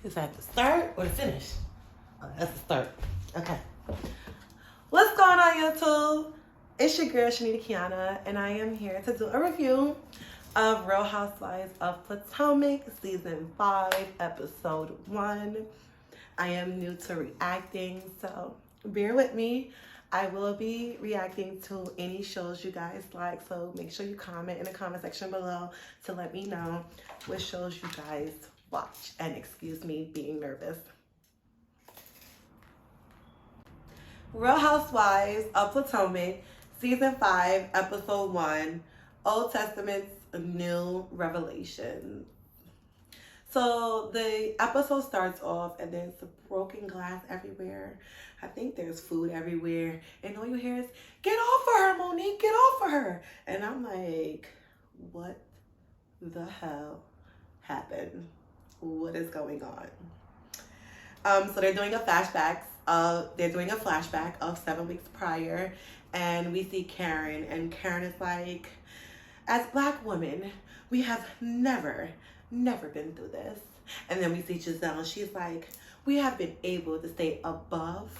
Is that the start or the finish? Oh, that's the start. Okay. What's going on, YouTube? It's your girl, Shanita Kiana, and I am here to do a review of Real Housewives of Potomac, Season 5, Episode 1. I am new to reacting, so bear with me. I will be reacting to any shows you guys like, so make sure you comment in the comment section below to let me know what shows you guys watch. And excuse me being nervous. Real Housewives of Potomac, Season 5, Episode 1, Old Testament's New Revelations. So the episode starts off and there's broken glass everywhere. I think there's food everywhere. And all you hear is, "Get off of her, Monique, get off of her." And I'm like, what the hell happened? What is going on? So they're doing a flashback of 7 weeks prior. And we see Karen. And Karen is like, as Black women, we have never been through this. And then we see Giselle, and she's like, we have been able to stay above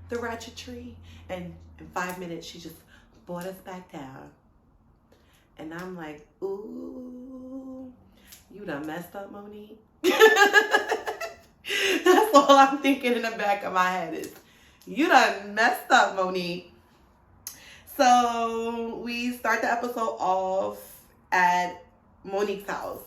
the ratchetry, and in 5 minutes she just brought us back down. And I'm like, ooh, you done messed up, Monique. That's all I'm thinking in the back of my head is, you done messed up, Monique. So we start the episode off at Monique's house.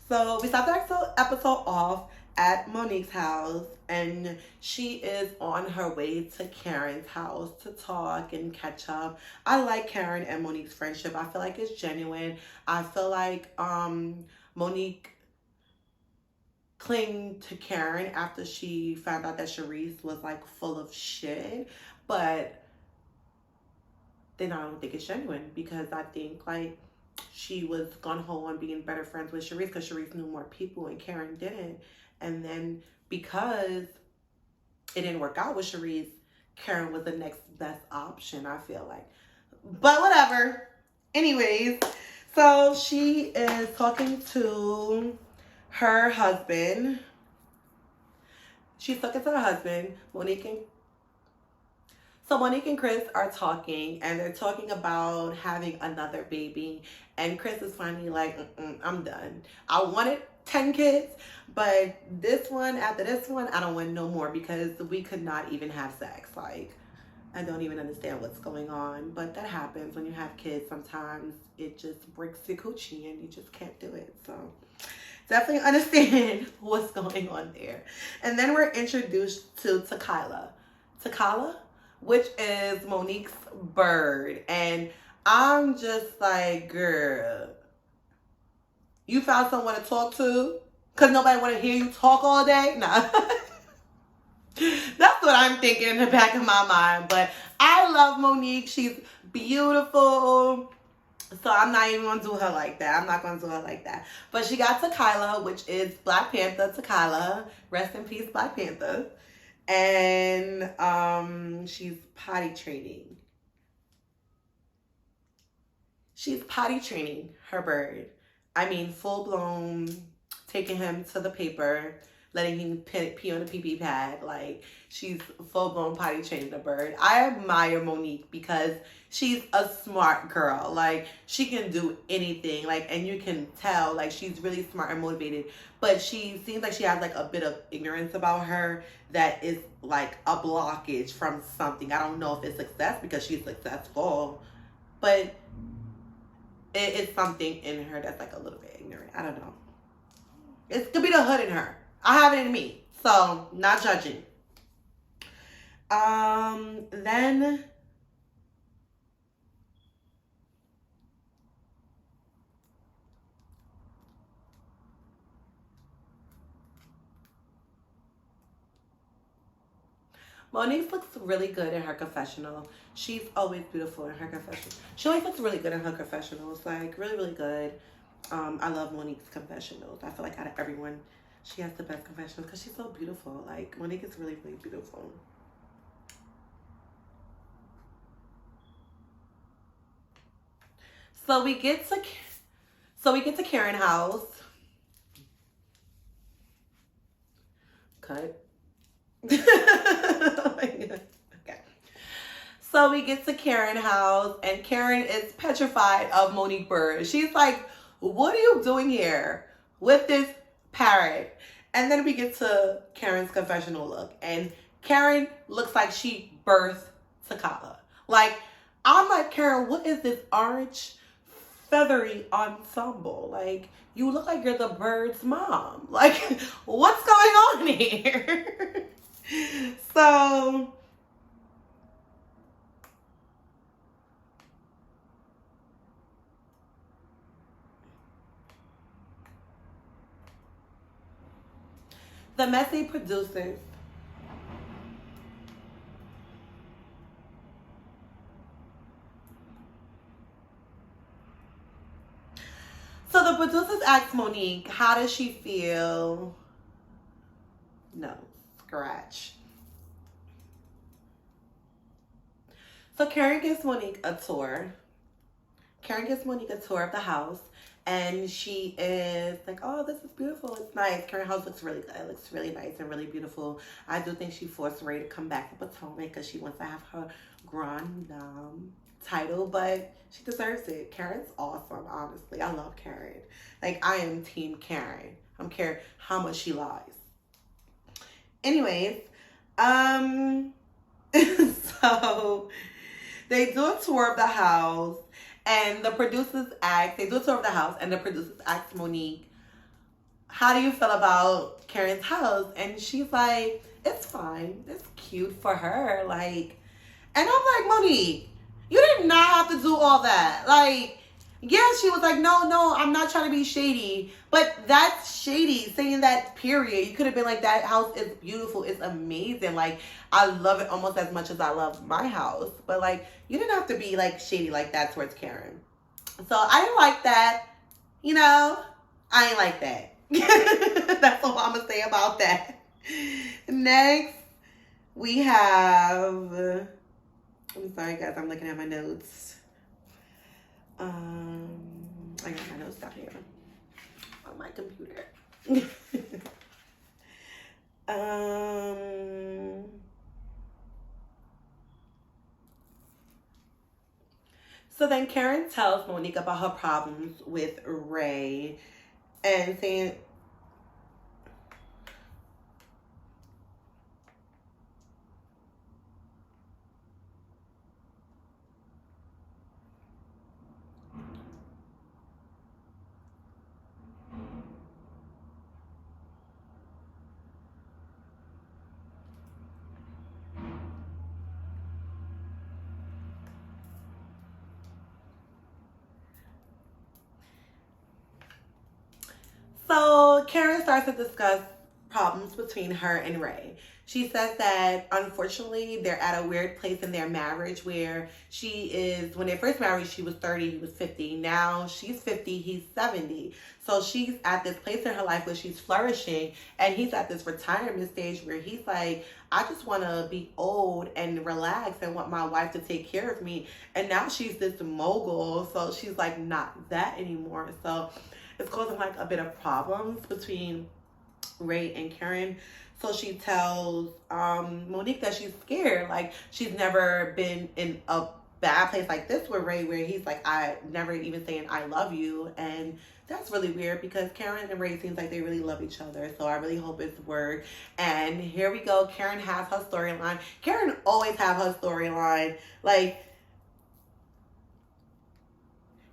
So we start the episode off at Monique's house, and she is on her way to Karen's house to talk and catch up. I like Karen and Monique's friendship. I feel like it's genuine. I feel like Monique clinged to Karen after she found out that Charisse was like full of shit, but then I don't think it's genuine, because I think like she was gung-ho on being better friends with Charisse because Charisse knew more people and Karen didn't. And then because it didn't work out with Charisse, Karen was the next best option, I feel like. But whatever. Anyways, so she is talking to her husband. She's talking to her husband, Monique and Chris are talking, and they're talking about having another baby. And Chris is finally like, I'm done. I wanted 10 kids, but after this one, I don't want no more, because we could not even have sex. Like, I don't even understand what's going on. But that happens when you have kids. Sometimes it just breaks the coochie and you just can't do it. So definitely understand what's going on there. And then we're introduced to Takala, which is Monique's bird. And I'm just like, girl, you found someone to talk to? Because nobody want to hear you talk all day? Nah. That's what I'm thinking in the back of my mind. But I love Monique. She's beautiful. So I'm not even going to do her like that. But she got Takala, which is Black Panther Takala. Rest in peace, Black Panther. And she's potty training. She's potty training her bird. I mean, full blown, taking him to the paper, letting him pee on the pee pad. Like, she's full blown potty training the bird. I admire Monique because she's a smart girl. Like, she can do anything. Like, and you can tell, like, she's really smart and motivated. But she seems like she has like a bit of ignorance about her that is like a blockage from something. I don't know if it's success because she's successful, but it's something in her that's like a little bit ignorant. I don't know. It could be the hood in her. I have it in me. So, not judging. Then Monique looks really good in her confessional. She's always beautiful in her confessional. She always looks really good in her confessionals. Like, really, really good. I love Monique's confessionals. I feel like out of everyone, she has the best confessionals because she's so beautiful. Like, Monique is really, really beautiful. So we get to Karen's house. Cut. Oh my God. Okay. So we get to Karen's house, and Karen is petrified of Monique Bird. She's like, what are you doing here with this parrot? And then we get to Karen's confessional look, and Karen looks like she birthed Takala. Like, I'm like, Karen, what is this orange feathery ensemble? Like, you look like you're the bird's mom. Like, what's going on here? So the messy producers. So the producers asked Monique, how does she feel? No, scratch. So Karen gives Monique a tour. Karen gives Monique a tour of the house, and she is like, "Oh, this is beautiful. It's nice. Karen's house looks really good. It looks really nice and really beautiful." I do think she forced Ray to come back to Potomac because she wants to have her grand dame title, but she deserves it. Karen's awesome, honestly. I love Karen. Like, I am team Karen. I don't care how much she lies. Anyways, so they do a tour of the house, and the producers ask, they do a tour of the house, and the producers ask Monique, how do you feel about Karen's house? And she's like, it's fine. It's cute for her. Like, and I'm like, Monique, you did not have to do all that. Like, yeah, she was like, no, I'm not trying to be shady. But that's shady, saying that, period. You could have been like, that house is beautiful. It's amazing. Like, I love it almost as much as I love my house. But, like, you didn't have to be, like, shady like that towards Karen. So, I didn't like that. You know, I ain't like that. That's all I'm going to say about that. Next, we have... I'm sorry, guys. I'm looking at my notes. I got my notes down here on my computer. So then Karen tells Monique about her problems with Ray and saying, so Karen starts to discuss problems between her and Ray. She says that unfortunately they're at a weird place in their marriage where she is, when they first married, she was 30, he was 50. Now she's 50, he's 70. So she's at this place in her life where she's flourishing, and he's at this retirement stage where he's like, I just want to be old and relax and want my wife to take care of me. And now she's this mogul, so she's like not that anymore. So it's causing like a bit of problems between Ray and Karen. So she tells Monique that she's scared. Like, she's never been in a bad place like this with Ray, where he's like, I never even saying I love you. And that's really weird because Karen and Ray seems like they really love each other. So I really hope it's word. And here we go. Karen has her storyline. Karen always have her storyline. Like,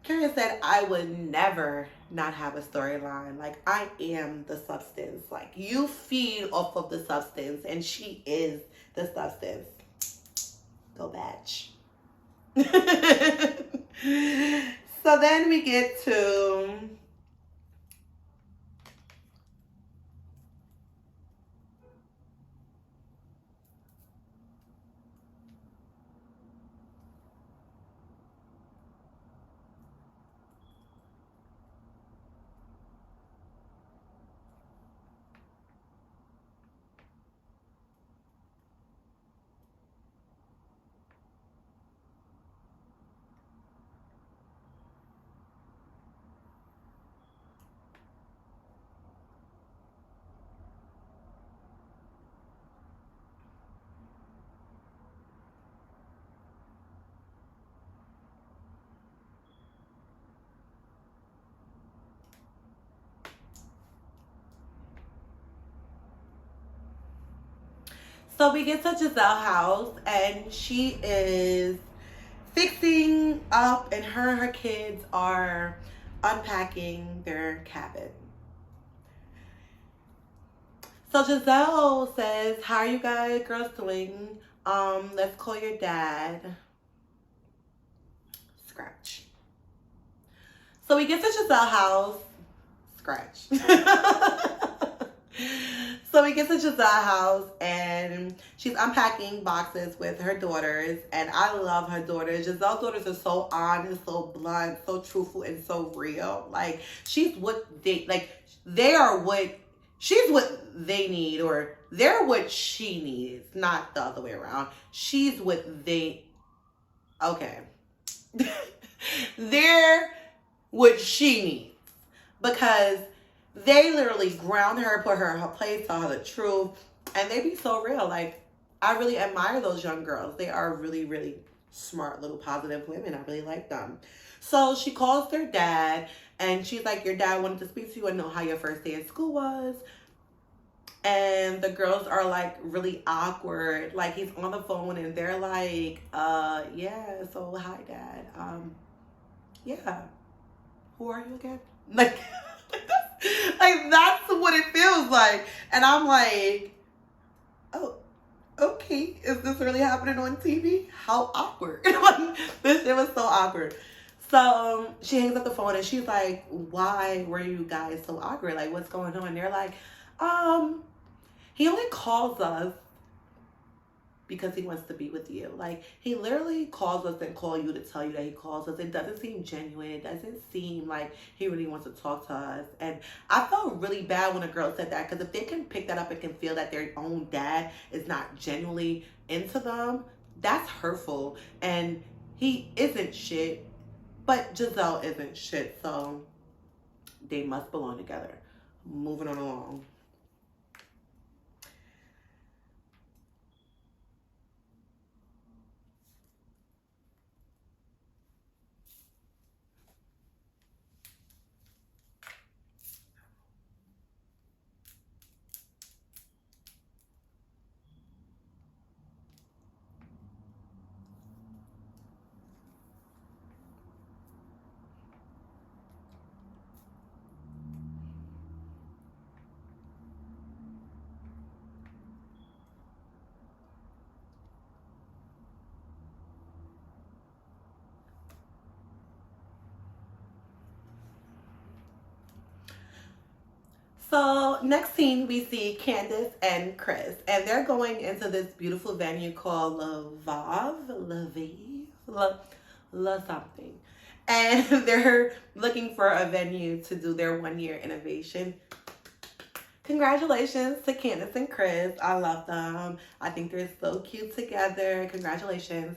Karen said, I would never not have a storyline. Like, I am the substance. Like, you feed off of the substance, and she is the substance. Go batch. So then we get to... So we get to Giselle's house, and she is fixing up, and her kids are unpacking their cabin. So Giselle says, "How are you guys girls doing? Let's call your dad." Scratch. So we get to Giselle's house. Scratch. So we get to Giselle's house, and she's unpacking boxes with her daughters, and I love her daughters. Giselle's daughters are so honest, so blunt, so truthful, and so real. Like, she's what they, like, they are what, she's what they need, or they're what she needs, not the other way around. She's what they, okay. They're what she needs, because they literally ground her, put her in her place, tell her the truth, and they be so real. Like, I really admire those young girls. They are really, really smart, little positive women. I really like them. So she calls their dad, and she's like, "Your dad wanted to speak to you and know how your first day at school was." And the girls are like really awkward. Like, he's on the phone, and they're like, yeah, so hi, Dad. Yeah. Who are you again?" Like, like, that's what it feels like. And I'm like, oh, okay. Is this really happening on TV? How awkward. Like, this shit was so awkward. So she hangs up the phone, and she's like, "Why were you guys so awkward? Like, what's going on?" And they're like, he only calls us because he wants to be with you. Like, he literally calls us and call you to tell you that he calls us. It doesn't seem genuine. It doesn't seem like he really wants to talk to us. And I felt really bad when a girl said that, because if they can pick that up and can feel that their own dad is not genuinely into them, that's hurtful. And he isn't shit, but Giselle isn't shit. So they must belong together. Moving on along. So next scene, we see Candace and Chris, and they're going into this beautiful venue called La something, and they're looking for a venue to do their 1 year innovation. Congratulations to Candace and Chris. I love them. I think they're so cute together. Congratulations.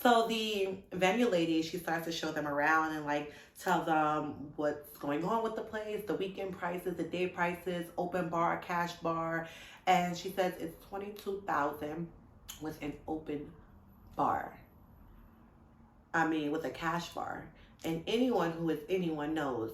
So the venue lady, she starts to show them around and like tell them what's going on with the place, the weekend prices, the day prices, open bar, cash bar, and she says it's $22,000 with an open bar. I mean, with a cash bar. And anyone who is anyone knows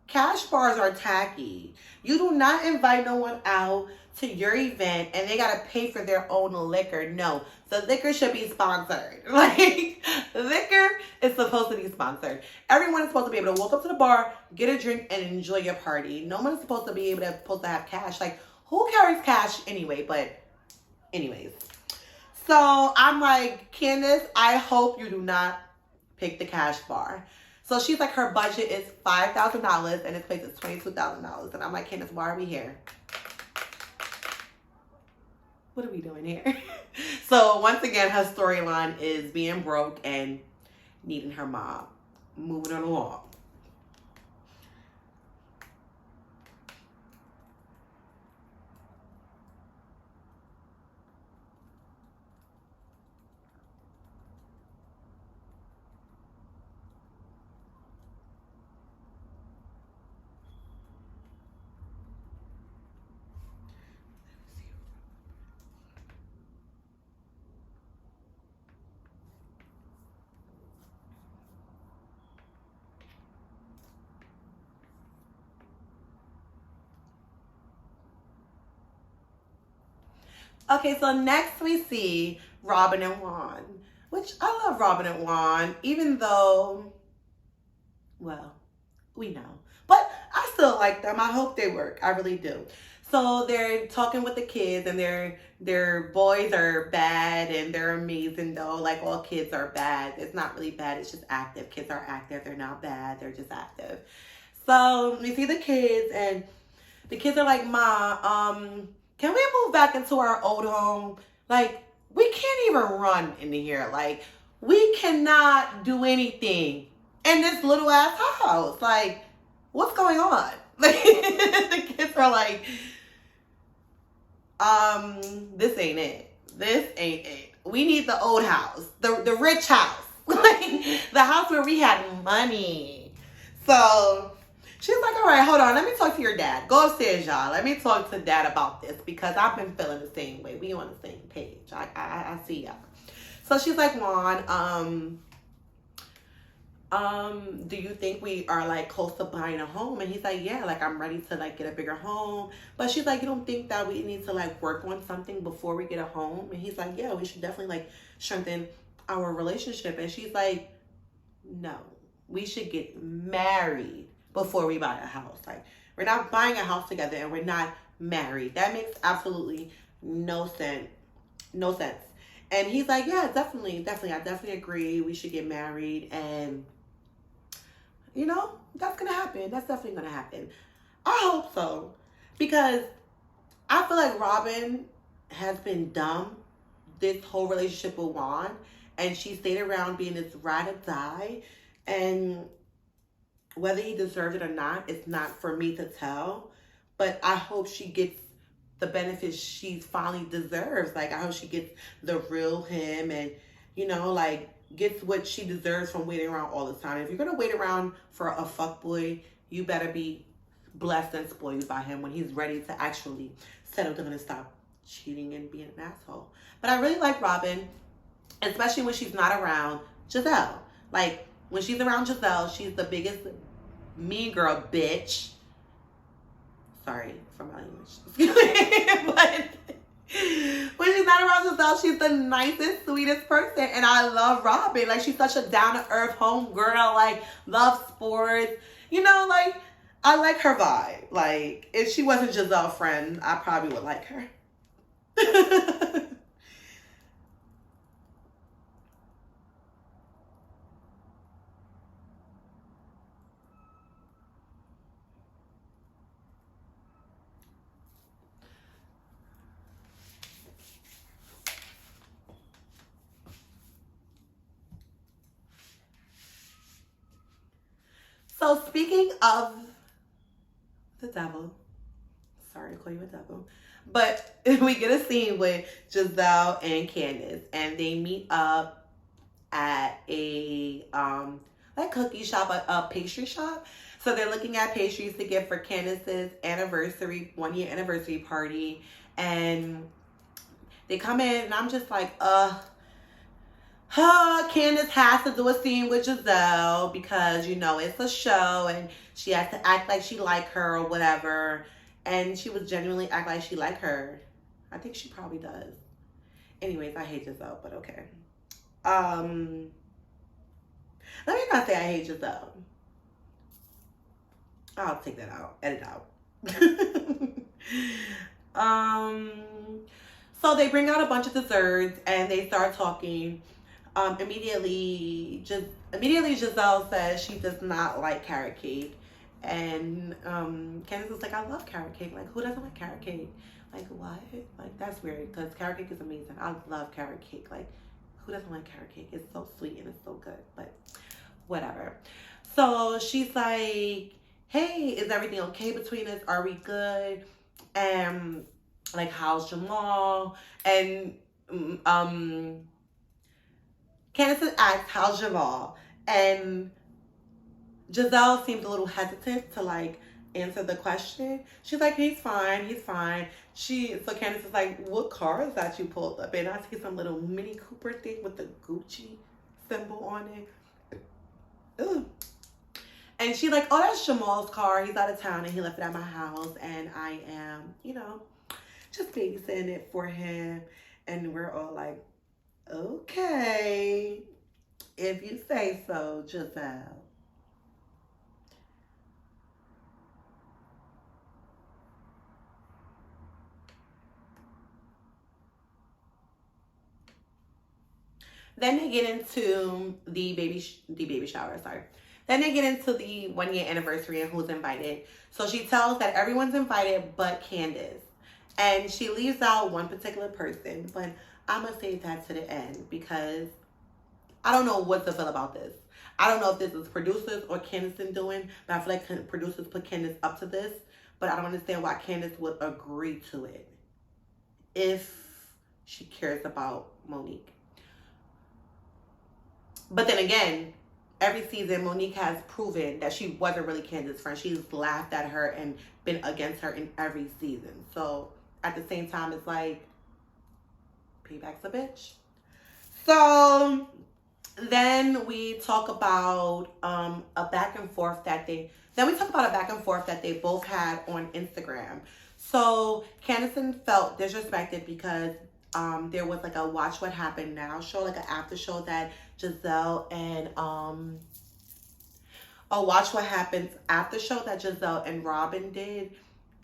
cash bars are tacky. You do not invite no one out to your event and they gotta pay for their own liquor. No, the liquor should be sponsored. Like, liquor is supposed to be sponsored. Everyone is supposed to be able to walk up to the bar, get a drink, and enjoy your party. No one is supposed to be supposed to have cash. Like, who carries cash anyway? But anyways. So I'm like, Candace, I hope you do not pick the cash bar. So she's like, her budget is $5,000 and this place is $22,000. And I'm like, Candace, why are we here? What are we doing here? So once again, her storyline is being broke and needing her mom. Moving on along. Okay, so next we see Robin and Juan, which I love Robin and Juan, even though, well, we know. But I still like them. I hope they work. I really do. So they're talking with the kids, and their boys are bad and they're amazing though. Like all kids are bad. It's not really bad. It's just active. Kids are active. They're not bad. They're just active. So we see the kids, and the kids are like, "Ma, can we move back into our old home? Like, we can't even run in here. Like, we cannot do anything in this little ass house. Like, what's going on?" Like, the kids are like, this ain't it. This ain't it. We need the old house, the rich house, like the house where we had money. So she's like, all right, hold on. Let me talk to your dad. Go upstairs, y'all. Let me talk to dad about this because I've been feeling the same way. We on the same page. I see y'all. So she's like, Juan, do you think we are like close to buying a home? And he's like, yeah, like I'm ready to like get a bigger home. But she's like, you don't think that we need to like work on something before we get a home? And he's like, yeah, we should definitely like strengthen our relationship. And she's like, no, we should get married before we buy a house. Like, we're not buying a house together and we're not married. That makes absolutely no sense. No sense. And he's like, yeah, definitely. I definitely agree. We should get married. And, you know, that's going to happen. That's definitely going to happen. I hope so. Because I feel like Robin has been dumb this whole relationship with Juan. And she stayed around being this ride or die. And whether he deserved it or not, it's not for me to tell. But I hope she gets the benefits she finally deserves. Like, I hope she gets the real him and, you know, like, gets what she deserves from waiting around all the time. If you're going to wait around for a fuckboy, you better be blessed and spoiled by him when he's ready to actually settle down and stop cheating and being an asshole. But I really like Robin, especially when she's not around Giselle. Like, when she's around Giselle, she's the biggest mean girl bitch. Sorry for my language. But when she's not around Giselle, she's the nicest, sweetest person. And I love Robin. Like, she's such a down-to-earth home girl. Like, loves sports. You know, like, I like her vibe. Like, if she wasn't Giselle's friend, I probably would like her. So speaking of the devil, sorry to call you a devil, but we get a scene with Giselle and Candace, and they meet up at a like cookie shop, a pastry shop. So they're looking at pastries to get for Candace's anniversary, 1 year anniversary party, and they come in, and I'm just like, Candace has to do a scene with Giselle because, you know, it's a show and she has to act like she like her or whatever. And she would genuinely act like she like her. I think she probably does. Anyways, I hate Giselle, but okay. Let me not say I hate Giselle. I'll take that out. Edit out. So they bring out a bunch of desserts and they start talking. Immediately Giselle says she does not like carrot cake. And Candace was like, I love carrot cake. Like, who doesn't like carrot cake? Like, what? Like, that's weird because carrot cake is amazing. I love carrot cake. Like, who doesn't like carrot cake? It's so sweet and it's so good. But whatever. So she's like, hey, is everything okay between us? Are we good? And like, how's Jamal? And Candace asked, how's Jamal? And Giselle seemed a little hesitant to like answer the question. She's like, he's fine. So Candace is like, what car is that you pulled up in? I see some little Mini Cooper thing with the Gucci symbol on it. Ugh. And she's like, oh, that's Jamal's car. He's out of town and he left it at my house. And I am, you know, just babysitting it for him. And we're all like, okay, if you say so, Giselle. Then they get into the baby shower. Sorry. Then they get into the 1 year anniversary and who's invited. So she tells that everyone's invited but Candace, and she leaves out one particular person. But I'm gonna save that to the end because I don't know what to feel about this. I don't know if this is producers or Candace doing, but I feel like producers put Candace up to this. But I don't understand why Candace would agree to it if she cares about Monique. But then again, every season, Monique has proven that she wasn't really Candace's friend. She's laughed at her and been against her in every season. So at the same time, it's like, payback's a bitch. So then we talk about a back and forth that they both had on Instagram. So Candace felt disrespected because there was like a Watch What Happened Now show, like an after show that Giselle and a Watch What Happens after show that Giselle and Robin did,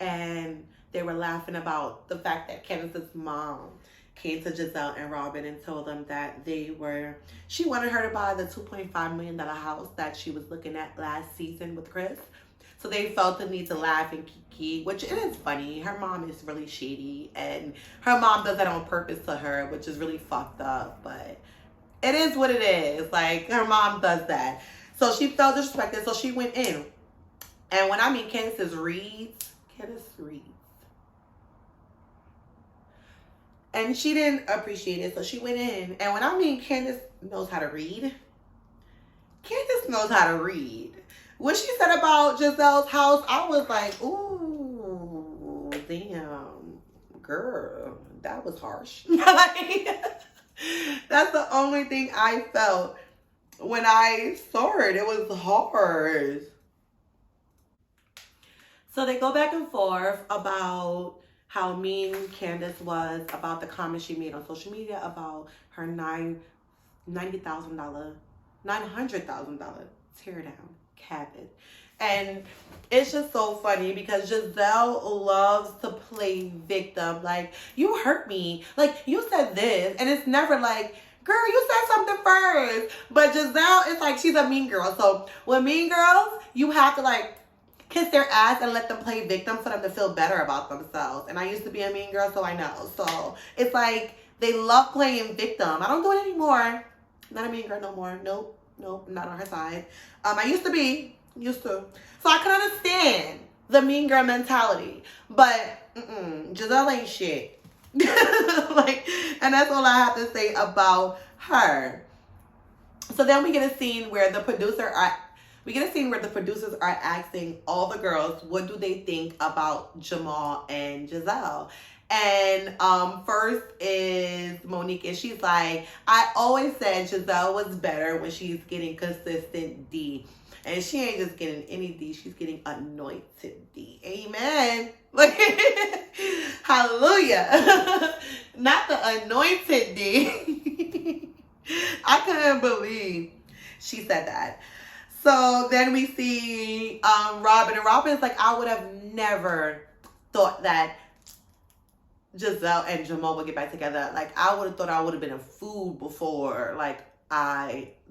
and they were laughing about the fact that Candace's mom came to Giselle and Robin and told them that she wanted her to buy the $2.5 million house that she was looking at last season with Chris. So they felt the need to laugh and kiki, which it is funny. Her mom is really shady, and her mom does that on purpose to her, which is really fucked up, but it is what it is. Like, her mom does that. So she felt disrespected, so she went in. And when I mean Candace reads, and she didn't appreciate it, so she went in. And when I mean Candace knows how to read, Candace knows how to read. What she said about Giselle's house, I was like, ooh, damn, girl, that was harsh. Like, that's the only thing I felt when I saw it. It was hard. So they go back and forth about how mean Candace was, about the comments she made on social media about her $900,000 tear down cabin. And it's just so funny because Giselle loves to play victim. Like, you hurt me. Like, you said this. And it's never like, girl, you said something first. But Giselle is like, she's a mean girl. So with mean girls, you have to like kiss their ass and let them play victim for them to feel better about themselves. And I used to be a mean girl, so I know. So it's like they love playing victim. I don't do it anymore. Not a mean girl no more. Nope, not on her side. I used to. So I can understand the mean girl mentality, but Giselle ain't shit. Like, and that's all I have to say about her. So then we get a scene where the producers are asking all the girls what do they think about Jamal and Giselle. And first is Monique, and she's like, I always said Giselle was better when she's getting consistent D. And she ain't just getting any D, she's getting anointed D. Amen. Like, hallelujah. Not the anointed D. I couldn't believe she said that. So then we see Robin, and Robin's like, I would have never thought that Giselle and Jamal would get back together. Like, I would have thought I would have been a fool before. Like,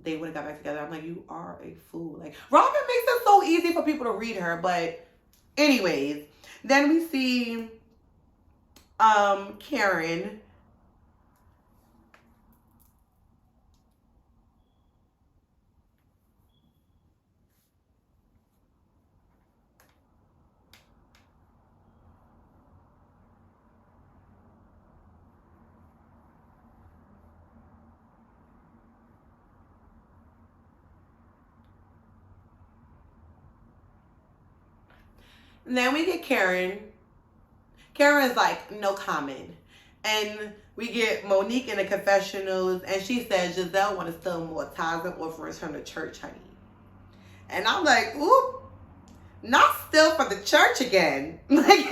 they would have got back together. I'm like, you are a fool. Like, Robin makes it so easy for people to read her. But anyways, then we see Karen. And then we get Karen. Karen's like, no comment. And we get Monique in the confessionals, and she says Giselle want to steal more tithes and offerings from the church, honey. And I'm like, oop, not still for the church again. Like,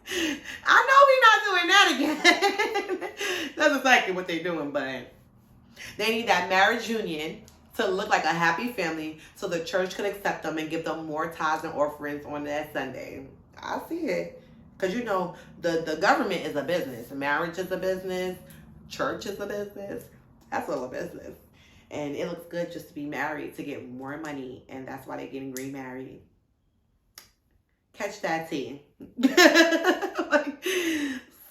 I know we're not doing that again. That's exactly what they're doing, but they need that marriage union to look like a happy family so the church could accept them and give them more tithes and offerings on that Sunday. I see it. Because you know, the government is a business. Marriage is a business. Church is a business. That's all a business. And it looks good just to be married to get more money. And that's why they're getting remarried. Catch that tea.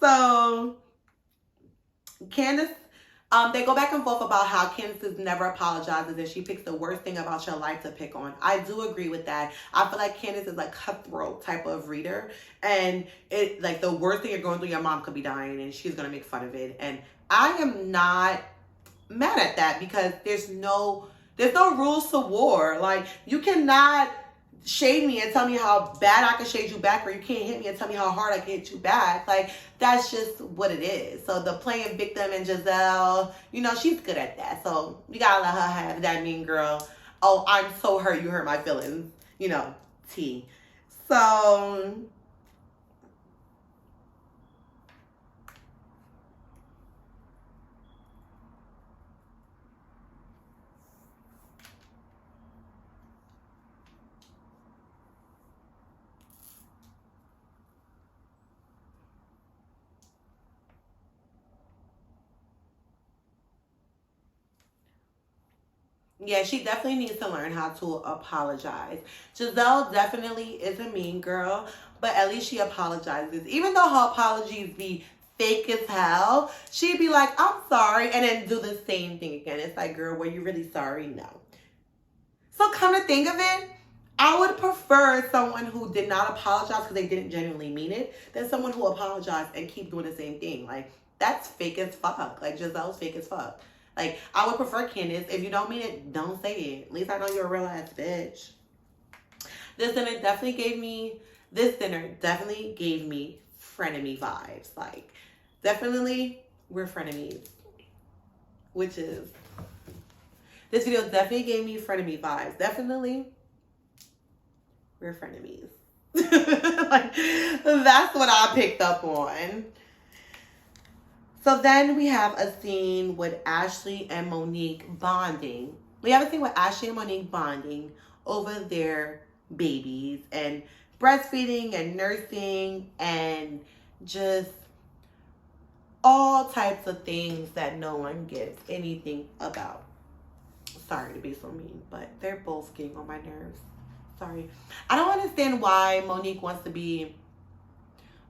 So, Candace, they go back and forth about how Candace never apologizes and she picks the worst thing about your life to pick on. I do agree with that. I feel like Candace is a cutthroat type of reader, and it like the worst thing you're going through, your mom could be dying and she's gonna make fun of it. And I am not mad at that because there's no rules to war. Like, you cannot shade me and tell me how bad I can shade you back, or you can't hit me and tell me how hard I can hit you back. Like, that's just what it is. So the playing victim and Giselle, you know, she's good at that. So you gotta let her have that mean girl. Oh, I'm so hurt you hurt my feelings. You know, tea. So yeah, she definitely needs to learn how to apologize. Giselle definitely is a mean girl, but at least she apologizes. Even though her apologies be fake as hell, she'd be like, I'm sorry, and then do the same thing again. It's like, girl, were you really sorry? No. So come to think of it, I would prefer someone who did not apologize because they didn't genuinely mean it than someone who apologized and keep doing the same thing. Like, that's fake as fuck. Like, Giselle's fake as fuck. Like, I would prefer Candace. If you don't mean it, don't say it. At least I know you're a real ass bitch. This dinner definitely gave me frenemy vibes. Like, definitely, we're frenemies. Which is, this video definitely gave me frenemy vibes. Definitely, we're frenemies. Like, that's what I picked up on. So then we have a scene with Ashley and Monique bonding. We have a scene with Ashley and Monique bonding over their babies and breastfeeding and nursing and just all types of things that no one gives anything about. Sorry to be so mean, but they're both getting on my nerves. Sorry. I don't understand why Monique wants to be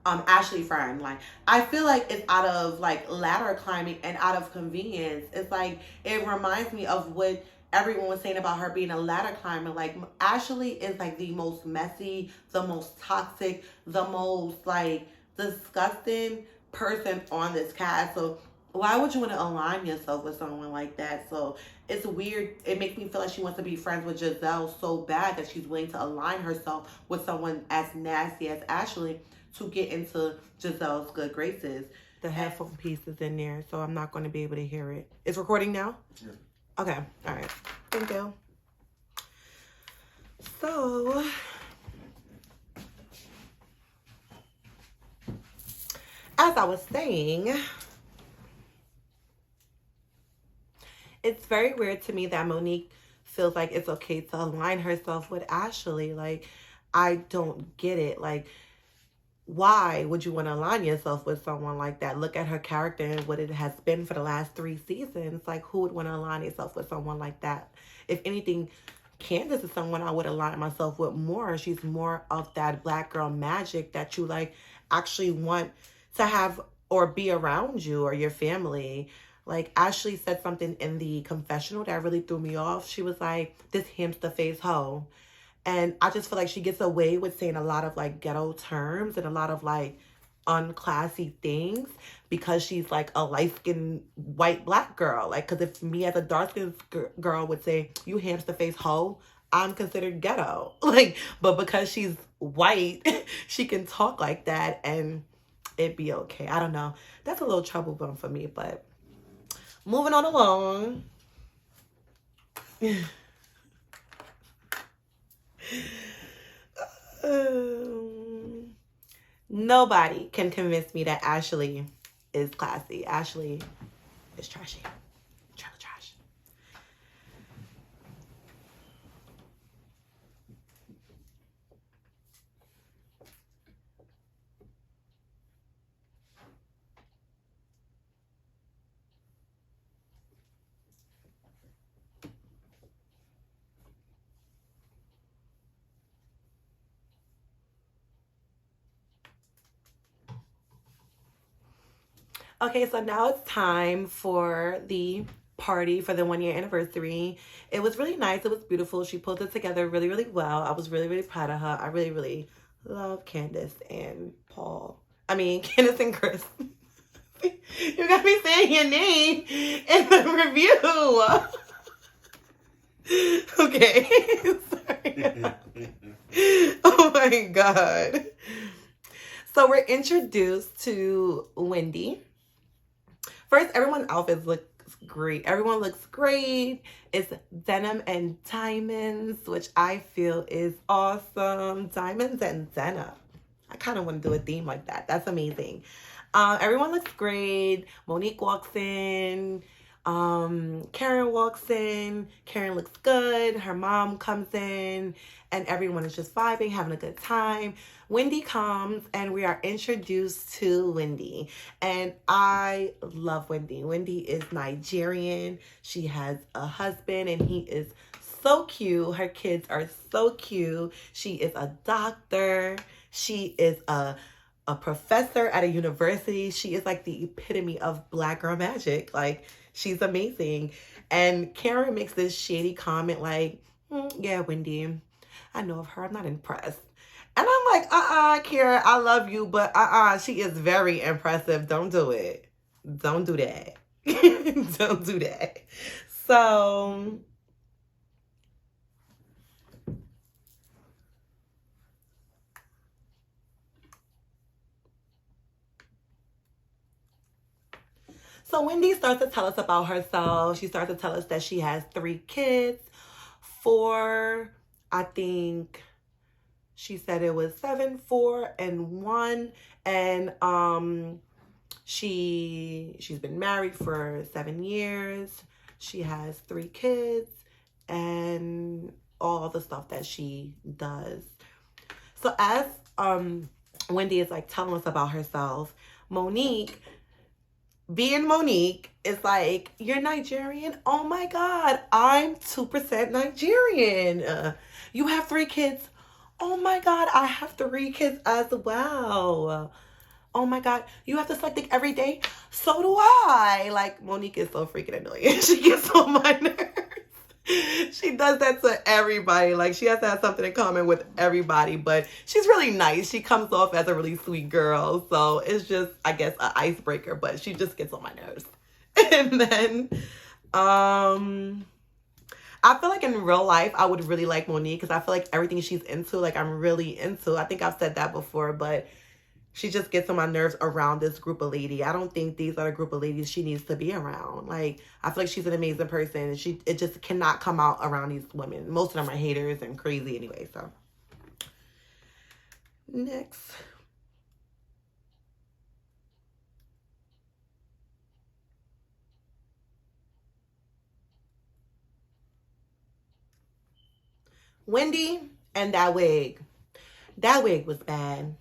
Ashley friend. Like, I feel like it's out of like ladder climbing and out of convenience. It's like, it reminds me of what everyone was saying about her being a ladder climber. Like, Ashley is like the most messy, the most toxic, the most like disgusting person on this cast. So why would you want to align yourself with someone like that? So it's weird. It makes me feel like she wants to be friends with Giselle so bad that she's willing to align herself with someone as nasty as Ashley to get into Giselle's good graces. The headphone piece is in there, so I'm not going to be able to hear it. It's recording now? Yeah. Okay. All right. Thank you. So, as I was saying, it's very weird to me that Monique feels like it's okay to align herself with Ashley. Like, I don't get it. Like, why would you want to align yourself with someone like that? Look at her character and what it has been for the last 3 seasons. Like, who would want to align yourself with someone like that? If anything, Candace is someone I would align myself with more. She's more of that black girl magic that you like actually want to have or be around you or your family. Like, Ashley said something in the confessional that really threw me off. She was like, this hamster face hoe. And I just feel like she gets away with saying a lot of like ghetto terms and a lot of like unclassy things because she's like a light-skinned white black girl. Like, because if me as a dark-skinned girl would say, you hamster face hoe, I'm considered ghetto. Like, but because she's white, she can talk like that and it'd be okay. I don't know. That's a little trouble bone for me, but moving on along. Nobody can convince me that Ashley is classy. Ashley is trashy. Trailer trash. Okay, so now it's time for the party for the 1 year anniversary. It was really nice. It was beautiful. She pulled it together really, really well. I was really, really proud of her. I really, really love Candace and Paul. I mean, Candace and Chris. You got me saying your name in the review. Okay. Sorry. Oh my God. So we're introduced to Wendy. First, everyone's outfits looks great. Everyone looks great. It's denim and diamonds, which I feel is awesome. Diamonds and denim. I kind of want to do a theme like that. That's amazing. Everyone looks great. Monique walks in. Karen walks in. Karen looks good. Her mom comes in. And everyone is just vibing, having a good time. Wendy comes and we are introduced to Wendy. And I love Wendy. Wendy is Nigerian. She has a husband and he is so cute. Her kids are so cute. She is a doctor. She is a professor at a university. She is like the epitome of black girl magic. Like, she's amazing. And Karen makes this shady comment like, yeah, Wendy, I know of her. I'm not impressed. And I'm like, Karen, I love you, but she is very impressive. Don't do it. Don't do that. Don't do that. So Wendy starts to tell us about herself. She starts to tell us that she has 3 kids. 4, I think she said it was 7, 4, and 1. And she's been married for 7 years. She has 3 kids and all the stuff that she does. So as Wendy is like telling us about herself, Monique, being Monique, is like, you're Nigerian? Oh my God, I'm 2% Nigerian. You have 3 kids? Oh my God, I have 3 kids as well. Oh my God, you have to suck dick every day? So do I. Like, Monique is so freaking annoying. She gets on my nerves. She does that to everybody. Like, she has to have something in common with everybody, but she's really nice. She comes off as a really sweet girl. So it's just, I guess, an icebreaker, but she just gets on my nerves. And then, I feel like in real life, I would really like Monique because I feel like everything she's into, like, I'm really into. I think I've said that before, but she just gets on my nerves around this group of ladies. I don't think these are the group of ladies she needs to be around. Like, I feel like she's an amazing person. It just cannot come out around these women. Most of them are haters and crazy anyway, so. Next. Wendy and that wig. That wig was bad.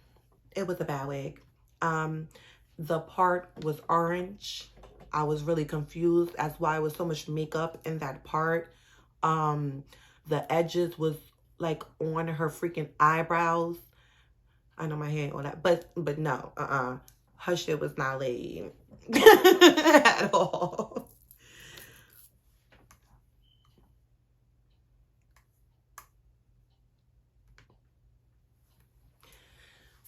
It was a bad wig. The part was orange. I was really confused as why was so much makeup in that part. The edges was like on her freaking eyebrows. I know my hair on that, but no, her shit was not laid at all.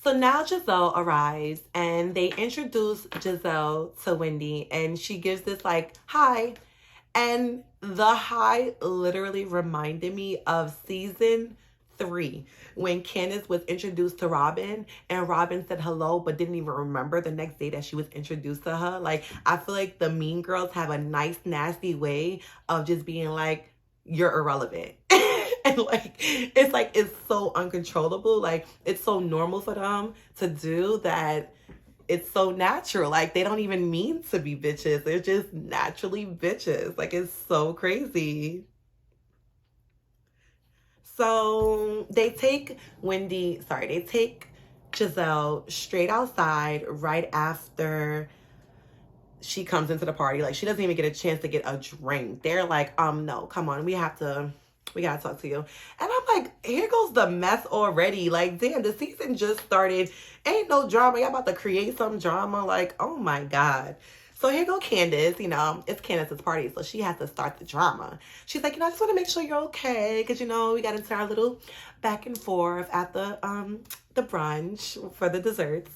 So now Giselle arrives and they introduce Giselle to Wendy and she gives this like, hi. And the hi literally reminded me of season 3 when Candace was introduced to Robin and Robin said hello but didn't even remember the next day that she was introduced to her. Like, I feel like the Mean Girls have a nice, nasty way of just being like, you're irrelevant. And it's so uncontrollable. Like, it's so normal for them to do that. It's so natural. Like, they don't even mean to be bitches. They're just naturally bitches. Like, it's so crazy. So they take Giselle straight outside right after she comes into the party. Like, she doesn't even get a chance to get a drink. They're like, no, come on, we gotta talk to you. And I'm like, here goes the mess already. Like, damn, the season just started. Ain't no drama. Y'all about to create some drama. Like, oh my God. So here go Candace, it's Candace's party, so she has to start the drama. She's like, I just want to make sure you're okay, because we got into our little back and forth at the brunch for the desserts.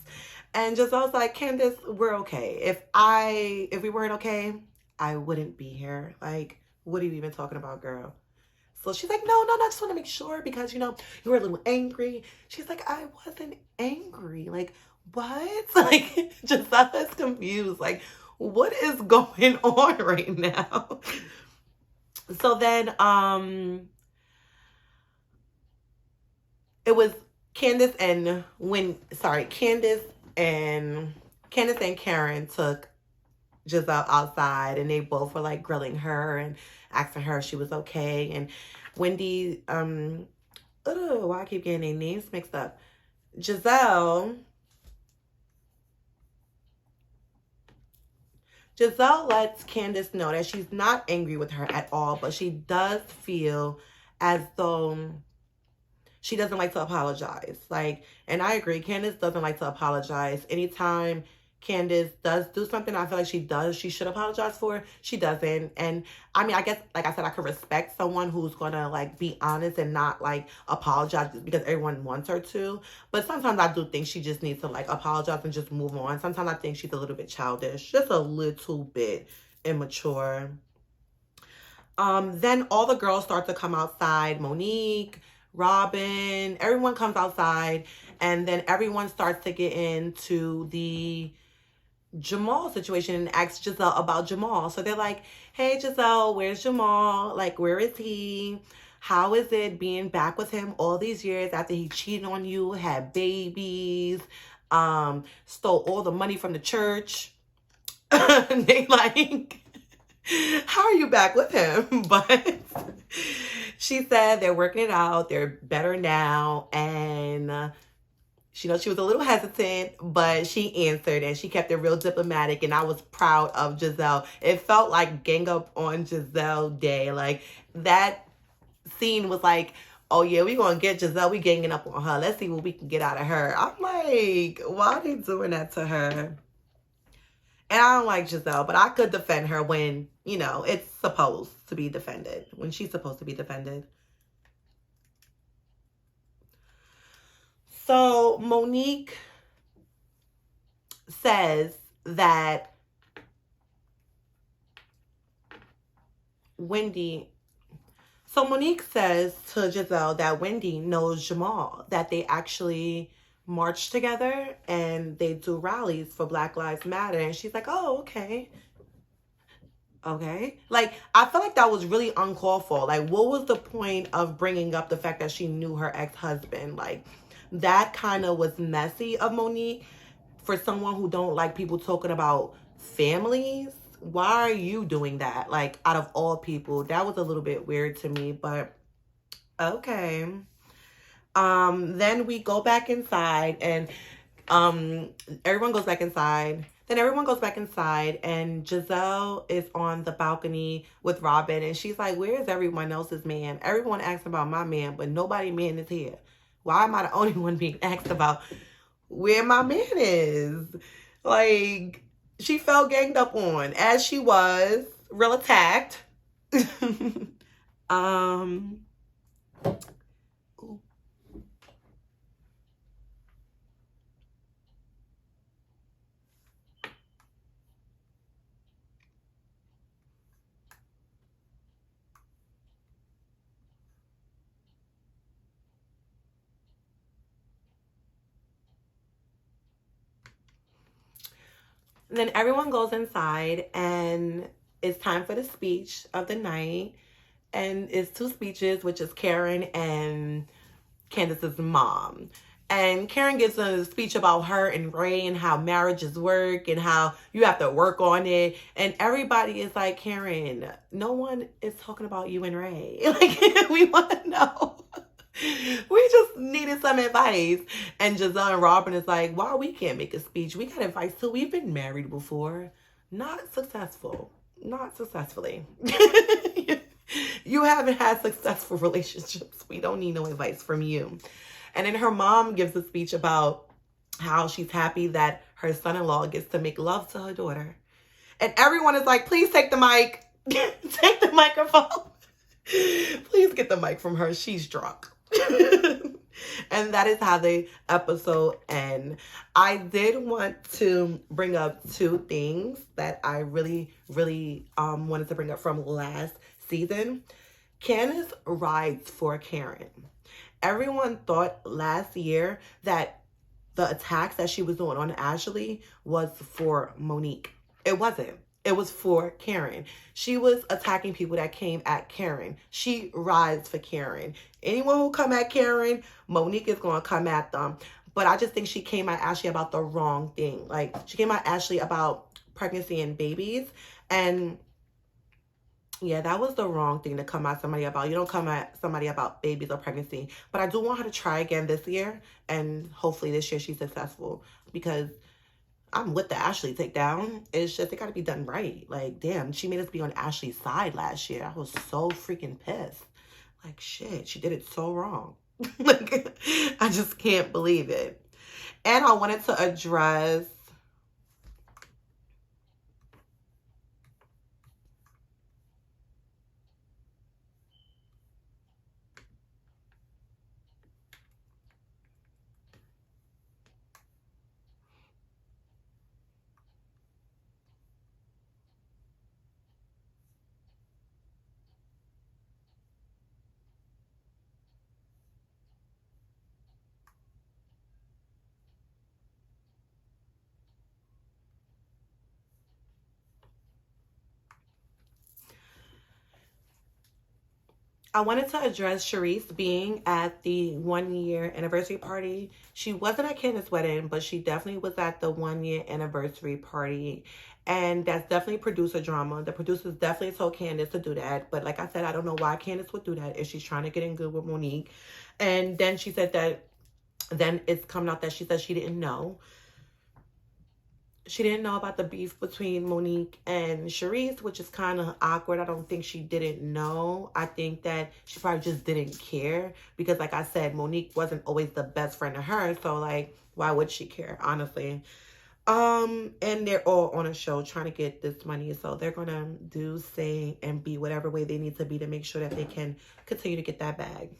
And Giselle's like, Candace, we're okay. If we weren't okay, I wouldn't be here. Like, what are you even talking about, girl? So she's like, no, I just want to make sure because, you were a little angry. She's like, I wasn't angry. Like, what? Like, Giselle is confused. Like, what is going on right now? So then, it was Candace and Candace and Karen took Giselle outside, and they both were like grilling her and asking her if she was okay. And Wendy, why I keep getting their names mixed up? Giselle lets Candace know that she's not angry with her at all, but she does feel as though she doesn't like to apologize. Like, and I agree, Candace doesn't like to apologize. Anytime Candace does do something I feel like she should apologize for, she doesn't. And I mean, I guess, like I said, I could respect someone who's gonna like be honest and not like apologize because everyone wants her to. But sometimes I do think she just needs to like apologize and just move on. Sometimes I think she's a little bit childish, just a little bit immature. Then all the girls start to come outside. Monique, Robin, everyone comes outside, and then everyone starts to get into the Jamal situation and ask Giselle about Jamal. So they're like, hey, Giselle, where's Jamal? Like, where is he? How is it being back with him all these years after he cheated on you, had babies, stole all the money from the church? And they like, how are you back with him? But she said they're working it out. They're better now. And she was a little hesitant, but she answered and she kept it real diplomatic. And I was proud of Giselle. It felt like gang up on Giselle Day. Like, that scene was like, oh yeah, we gonna get Giselle. We ganging up on her. Let's see what we can get out of her. I'm like, why are they doing that to her? And I don't like Giselle, but I could defend her when, it's supposed to be defended. When she's supposed to be defended. So Monique says that Monique says to Giselle that Wendy knows Jamal, that they actually march together and they do rallies for Black Lives Matter. And she's like, oh, okay. Like, I feel like that was really uncalled for. Like, what was the point of bringing up the fact that she knew her ex-husband? Like, that kind of was messy of Monique for someone who don't like people talking about families. Why are you doing that? Like, out of all people, that was a little bit weird to me, but okay. Then we go back inside and everyone goes back inside. Then everyone goes back inside and Giselle is on the balcony with Robin and she's like, where is everyone else's man? Everyone asks about my man, but nobody man is here. Why am I the only one being asked about where my man is? Like, she felt ganged up on, as she was, real attacked. Then everyone goes inside and it's time for the speech of the night. And it's two speeches, which is Karen and Candace's mom. And Karen gives a speech about her and Ray and how marriages work and how you have to work on it. And everybody is like, Karen, no one is talking about you and Ray. Like, we want to know. We just needed some advice. And Giselle and Robin is like, why we can't make a speech? We got advice too. We've been married before. Not successful. Not successfully. You haven't had successful relationships. We don't need no advice from you. And then her mom gives a speech about how she's happy that her son-in-law gets to make love to her daughter. And everyone is like, please take the mic. Take the microphone. Please get the mic from her. She's drunk. And that is how the episode ends. I did want to bring up two things that I really, really wanted to bring up from last season. Candace rides for Karen. Everyone thought last year that the attacks that she was doing on Ashley was for Monique. It wasn't. It was for Karen. She was attacking people that came at Karen. She rides for Karen. Anyone who come at Karen, Monique is going to come at them. But I just think she came at Ashley about the wrong thing. Like, she came at Ashley about pregnancy and babies. And yeah, that was the wrong thing to come at somebody about. You don't come at somebody about babies or pregnancy. But I do want her to try again this year. And hopefully this year she's successful. Because I'm with the Ashley takedown. It's just, it got to be done right. Like, damn, she made us be on Ashley's side last year. I was so freaking pissed. Like, shit, she did it so wrong. Like, I just can't believe it. And I wanted to address Charisse being at the 1-year anniversary party. She wasn't at Candace's wedding, but she definitely was at the 1-year anniversary party. And that's definitely producer drama. The producers definitely told Candace to do that. But like I said, I don't know why Candace would do that if she's trying to get in good with Monique. And then she said that, then it's coming out that she said she didn't know. She didn't know about the beef between Monique and Charisse, which is kind of awkward. I don't think she didn't know. I think that she probably just didn't care because, like I said, Monique wasn't always the best friend of hers. So, like, why would she care, honestly? And they're all on a show trying to get this money. So they're going to do, say, and be whatever way they need to be to make sure that they can continue to get that bag.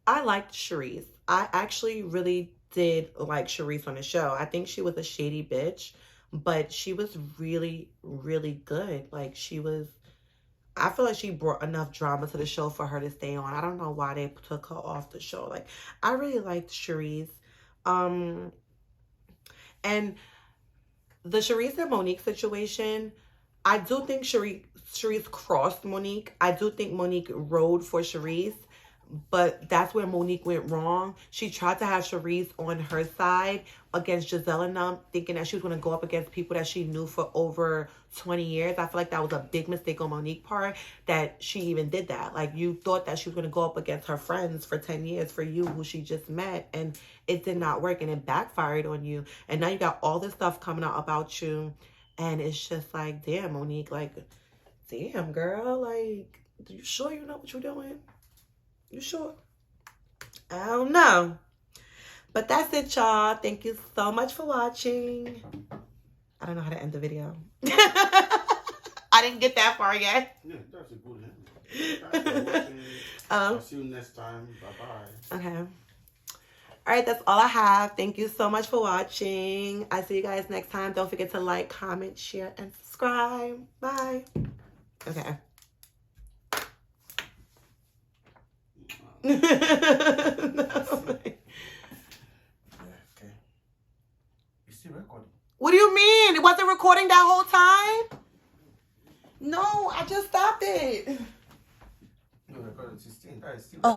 I liked Charisse. I actually really did like Charisse on the show. I think she was a shady bitch, but she was really, really good. Like, she was, I feel like she brought enough drama to the show for her to stay on. I don't know why they took her off the show. Like, I really liked Charisse. And the Charisse and Monique situation, I do think Charisse crossed Monique. I do think Monique rode for Charisse. But that's where Monique went wrong. She tried to have Charisse on her side against Giselle and them, thinking that she was going to go up against people that she knew for over 20 years. I feel like that was a big mistake on Monique's part, that she even did that. Like, you thought that she was going to go up against her friends for 10 years for you, who she just met, and it did not work, and it backfired on you. And now you got all this stuff coming out about you, and it's just like, damn, Monique, like, damn, girl, like, you sure you know what you're doing? You sure? I don't know. But that's it, y'all. Thank you so much for watching. I don't know how to end the video. I didn't get that far yet. Yeah, that's a good end. Thanks for watching. I'll see you next time. Bye-bye. Okay. All right, that's all I have. Thank you so much for watching. I'll see you guys next time. Don't forget to like, comment, share, and subscribe. Bye. Okay. No. Okay. It's still recording. What do you mean? It wasn't recording that whole time? No, I just stopped it. No, recording 16. That is still